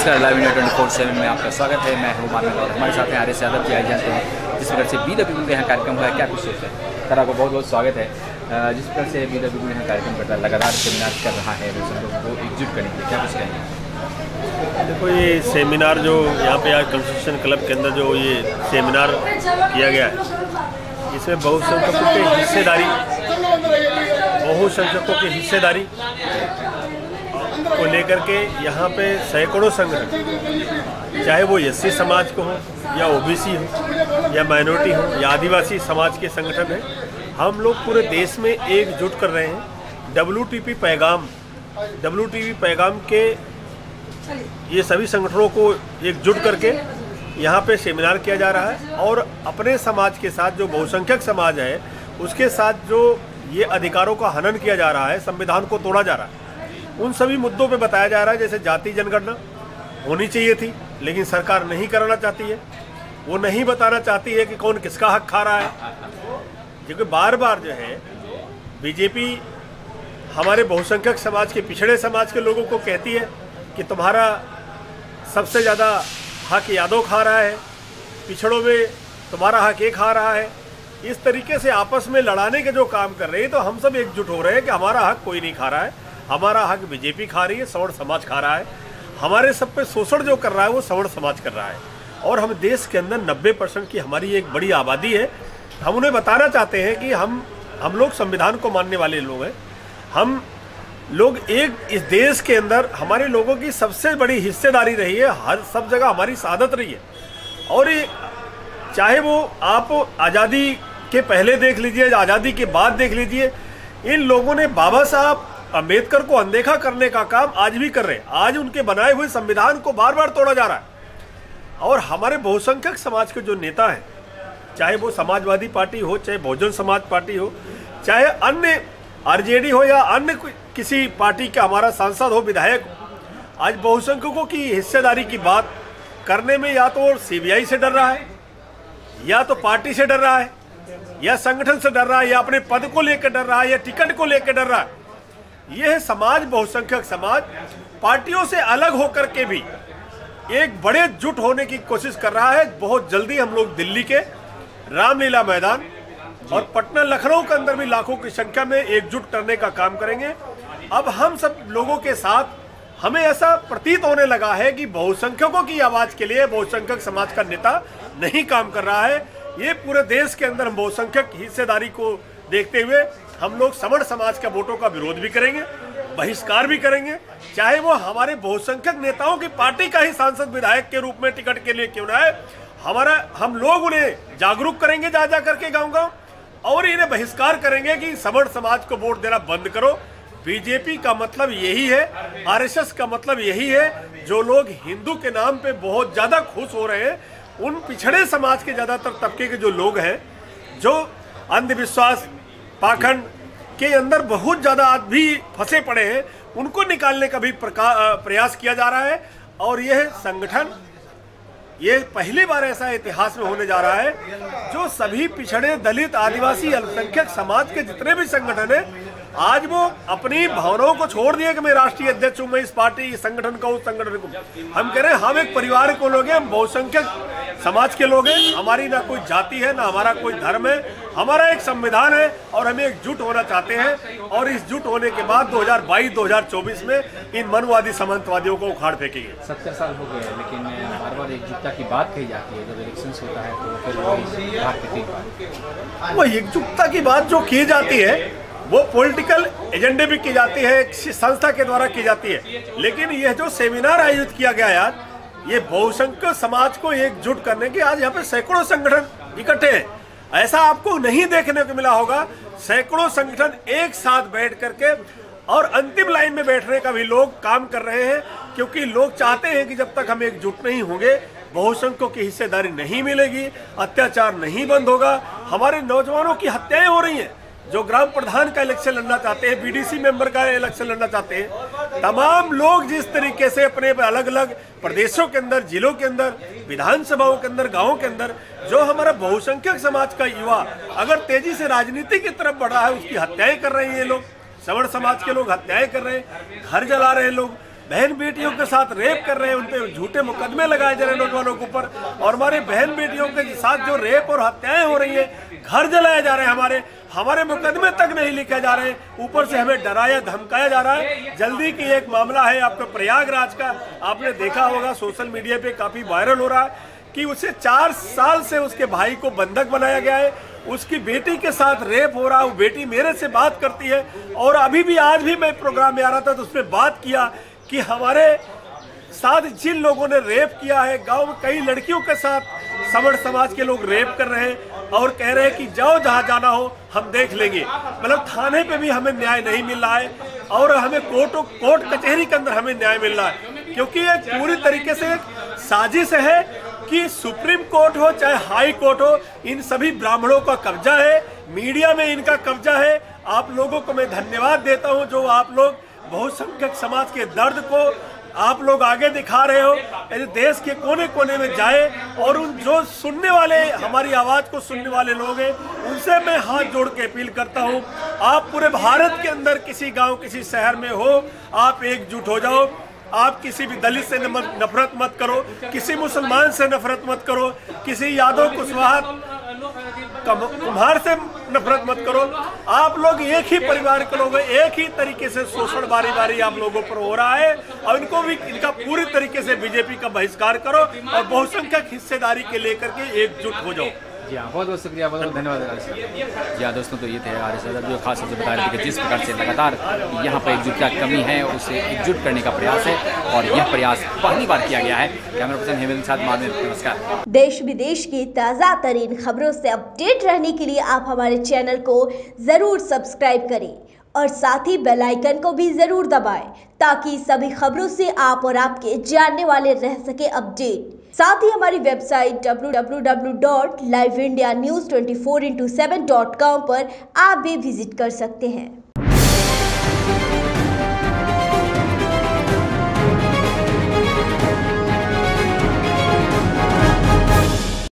नमस्कार, live India 24/7 में आपका स्वागत है। मैं हूं मानव और हमारे साथ हैं आर.एस. यादव जी। आज जानते हैं जिस प्रकार से बी द पीपल के यहाँ कार्यक्रम हुआ है, क्या विशेष है। सर, आपको बहुत बहुत स्वागत है। जिस प्रकार से बी द पीपल यहाँ कार्यक्रम करता है, लगातार सेमिनार कर रहा है, लोगों को एकजुट करने के लिए, क्या कुछ कहेंगे। देखो, ये सेमिनार जो यहाँ पे आज कंस्ट्रक्शन क्लब के अंदर जो ये सेमिनार किया गया है, इसमें बहुसंख्यकों की हिस्सेदारी को लेकर के यहाँ पे सैकड़ों संगठन, चाहे वो एससी समाज को हो या ओबीसी हो या माइनॉरिटी हो या आदिवासी समाज के संगठन हैं, हम लोग पूरे देश में एकजुट कर रहे हैं। WTP पैगाम के ये सभी संगठनों को एकजुट करके यहाँ पे सेमिनार किया जा रहा है और अपने समाज के साथ, जो बहुसंख्यक समाज है, उसके साथ जो ये अधिकारों का हनन किया जा रहा है, संविधान को तोड़ा जा रहा है, उन सभी मुद्दों पे बताया जा रहा है। जैसे जाति जनगणना होनी चाहिए थी, लेकिन सरकार नहीं कराना चाहती है। वो नहीं बताना चाहती है कि कौन किसका हक खा रहा है, क्योंकि बार बार जो है बीजेपी हमारे बहुसंख्यक समाज के, पिछड़े समाज के लोगों को कहती है कि तुम्हारा सबसे ज़्यादा हक यादव खा रहा है, पिछड़ों में तुम्हारा हक ये खा रहा है। इस तरीके से आपस में लड़ाने के जो काम कर रहे हैं, तो हम सब एकजुट हो रहे हैं कि हमारा हक कोई नहीं खा रहा है, हमारा हक बीजेपी खा रही है, सवर्ण समाज खा रहा है। हमारे सब पे शोषण जो कर रहा है वो सवर्ण समाज कर रहा है। और हम देश के अंदर 90% की हमारी एक बड़ी आबादी है। हम उन्हें बताना चाहते हैं कि हम लोग संविधान को मानने वाले लोग हैं। हम लोग एक इस देश के अंदर हमारे लोगों की सबसे बड़ी हिस्सेदारी रही है, हर सब जगह हमारी शहादत रही है। और ये चाहे वो आप आज़ादी के पहले देख लीजिए, आज़ादी के बाद देख लीजिए, इन लोगों ने बाबा साहब अम्बेडकर को अनदेखा करने का काम आज भी कर रहे हैं। आज उनके बनाए हुए संविधान को बार बार तोड़ा जा रहा है। और हमारे बहुसंख्यक समाज के जो नेता हैं, चाहे वो समाजवादी पार्टी हो, चाहे बहुजन समाज पार्टी हो, चाहे अन्य आरजेडी हो या अन्य किसी पार्टी का हमारा सांसद हो, विधायक हो, आज बहुसंख्यकों की हिस्सेदारी की बात करने में या तो सीबीआई से डर रहा है, या तो पार्टी से डर रहा है, या संगठन से डर रहा है, या अपने पद को लेकर डर रहा है, या टिकट को लेकर डर रहा है। यह है समाज, बहुसंख्यक समाज पार्टियों से अलग होकर के भी एक बड़े जुट होने की कोशिश कर रहा है। बहुत जल्दी हम लोग दिल्ली के रामलीला मैदान और पटना, लखनऊ के अंदर भी लाखों की संख्या में एकजुट करने का काम करेंगे। अब हम सब लोगों के साथ हमें ऐसा प्रतीत होने लगा है कि बहुसंख्यकों की आवाज के लिए बहुसंख्यक समाज का नेता नहीं काम कर रहा है। ये पूरे देश के अंदर हम बहुसंख्यक हिस्सेदारी को देखते हुए हम लोग सवर्ण समाज का वोटों का विरोध भी करेंगे, बहिष्कार भी करेंगे, चाहे वो हमारे बहुसंख्यक नेताओं की पार्टी का ही सांसद विधायक के रूप में टिकट के लिए क्यों ना है। हम लोग उन्हें जागरूक करेंगे जा करके गाँव और इन्हें बहिष्कार करेंगे कि सवर्ण समाज को वोट देना बंद करो। बीजेपी का मतलब यही है, आरएसएस का मतलब यही है। जो लोग हिंदू के नाम पे बहुत ज़्यादा खुश हो रहे हैं, उन पिछड़े समाज के ज़्यादातर तबके के जो लोग हैं, जो अंधविश्वास पाखंड के अंदर बहुत ज़्यादा आज भी फंसे पड़े हैं, उनको निकालने का भी प्रयास किया जा रहा है। और यह संगठन, ये पहली बार ऐसा इतिहास में होने जा रहा है जो सभी पिछड़े, दलित, आदिवासी, अल्पसंख्यक समाज के जितने भी संगठन हैं, आज वो अपनी भावनाओं को छोड़ दिए कि मैं राष्ट्रीय अध्यक्ष हूँ, मैं इस पार्टी, इस संगठन का, उस संगठन को। हम कह रहे हैं हम एक परिवार के लोग हैं, हम बहुसंख्यक समाज के लोग हैं। हमारी ना कोई जाति है, ना हमारा कोई धर्म है, हमारा एक संविधान है और हमें एकजुट होना चाहते हैं। और इस जुट होने के बाद 2022-2024 में इन मनवादी सामंतवादियों को उखाड़ फेंकेंगे। 70 साल हो गए, लेकिन बार बार एकजुटता की बात कही जाती है। जब इलेक्शंस होता है तो फिर वो एकजुटता की बात जो की जाती है, वो पॉलिटिकल एजेंडे भी की जाती है, एक संस्था के द्वारा की जाती है। लेकिन यह जो सेमिनार आयोजित किया गया यार, ये बहुसंख्यक समाज को एकजुट करने के, आज यहाँ पे सैकड़ों संगठन इकट्ठे हैं। ऐसा आपको नहीं देखने को मिला होगा। सैकड़ों संगठन एक साथ बैठ करके और अंतिम लाइन में बैठने का भी लोग काम कर रहे हैं, क्योंकि लोग चाहते हैं कि जब तक हम एकजुट नहीं होंगे, बहुसंख्यकों की हिस्सेदारी नहीं मिलेगी, अत्याचार नहीं बंद होगा। हमारे नौजवानों की हत्याएं हो रही हैं, जो ग्राम प्रधान का इलेक्शन लड़ना चाहते हैं, बीडीसी मेंबर का इलेक्शन लड़ना चाहते हैं। तमाम लोग जिस तरीके से अपने अलग अलग प्रदेशों के अंदर, जिलों के अंदर, विधानसभाओं के अंदर, गाँवों के अंदर, जो हमारा बहुसंख्यक समाज का युवा अगर तेजी से राजनीति की तरफ बढ़ रहा है, उसकी हत्याएं कर रहे हैं ये लोग। सवर्ण समाज के लोग हत्याएं कर रहे हैं, घर जला रहे हैं लोग, बहन बेटियों के साथ रेप कर रहे हैं, उन पे झूठे मुकदमे लगाए जा रहे हैं नौजवानों के ऊपर, और हमारे बहन बेटियों के साथ जो रेप और हत्याएं हो रही है, घर जलाए जा रहे हैं, हमारे मुकदमे तक नहीं लिखे जा रहे हैं, ऊपर से हमें डराया धमकाया जा रहा है। जल्दी की एक मामला है आपको प्रयागराज का, आपने देखा होगा सोशल मीडिया पे काफी वायरल हो रहा है कि उसे 4 साल से उसके भाई को बंधक बनाया गया है, उसकी बेटी के साथ रेप हो रहा है। वो बेटी मेरे से बात करती है, और अभी भी आज भी मैं प्रोग्राम में आ रहा था तो उसमें बात किया कि हमारे साथ जिन लोगों ने रेप किया है, गांव में कई लड़कियों के साथ समण समाज के लोग रेप कर रहे हैं और कह रहे हैं कि जाओ जहां जाना हो हम देख लेंगे। मतलब थाने पे भी हमें न्याय नहीं मिल रहा है, और हमें कोर्ट कचहरी के अंदर हमें न्याय मिल रहा है, क्योंकि ये पूरी तरीके से साजिश है कि सुप्रीम कोर्ट हो चाहे हाई कोर्ट हो, इन सभी ब्राह्मणों का कब्जा है, मीडिया में इनका कब्जा है। आप लोगों को मैं धन्यवाद देता हूं जो आप लोग बहुसंख्यक समाज के दर्द को आप लोग आगे दिखा रहे हो। देश के कोने कोने में जाए और उन जो सुनने वाले, हमारी आवाज को सुनने वाले लोग हैं, उनसे मैं हाथ जोड़ के अपील करता हूं, आप पूरे भारत के अंदर किसी गांव किसी शहर में हो, आप एकजुट हो जाओ। आप किसी भी दलित से नफरत मत करो, किसी मुसलमान से नफरत मत करो, किसी यादव कुशवाहा कुम्हार से नफरत मत करो। आप लोग एक ही परिवार के लोग हैं, एक ही तरीके से शोषण बारी बारी आप लोगों पर हो रहा है, और इनको भी इनका पूरी तरीके से बीजेपी का बहिष्कार करो और बहुसंख्यक हिस्सेदारी के लेकर के एकजुट हो जाओ। जी हाँ, बहुत बहुत शुक्रिया, बहुत बहुत धन्यवाद आरिश यादव। जी हाँ दोस्तों, तो ये थे आरिश यादव जो खास तौर से बता रहे थे कि जिस प्रकार से लगातार यहाँ पर एकजुटता की कमी है, उसे एकजुट करने का प्रयास है, और यह प्रयास पहली बार किया गया है। कैमरा पर्सन हेमंत के साथ माधव, नमस्कार। देश विदेश की ताज़ा तरीन खबरों से अपडेट रहने के लिए आप हमारे चैनल को जरूर सब्सक्राइब करें, और साथ ही बेल आइकन को भी जरूर दबाएं, ताकि सभी खबरों से आप और आपके जानने वाले रह सके अपडेट। साथ ही हमारी वेबसाइट www.liveindianews24x7.com पर आप भी विजिट कर सकते हैं।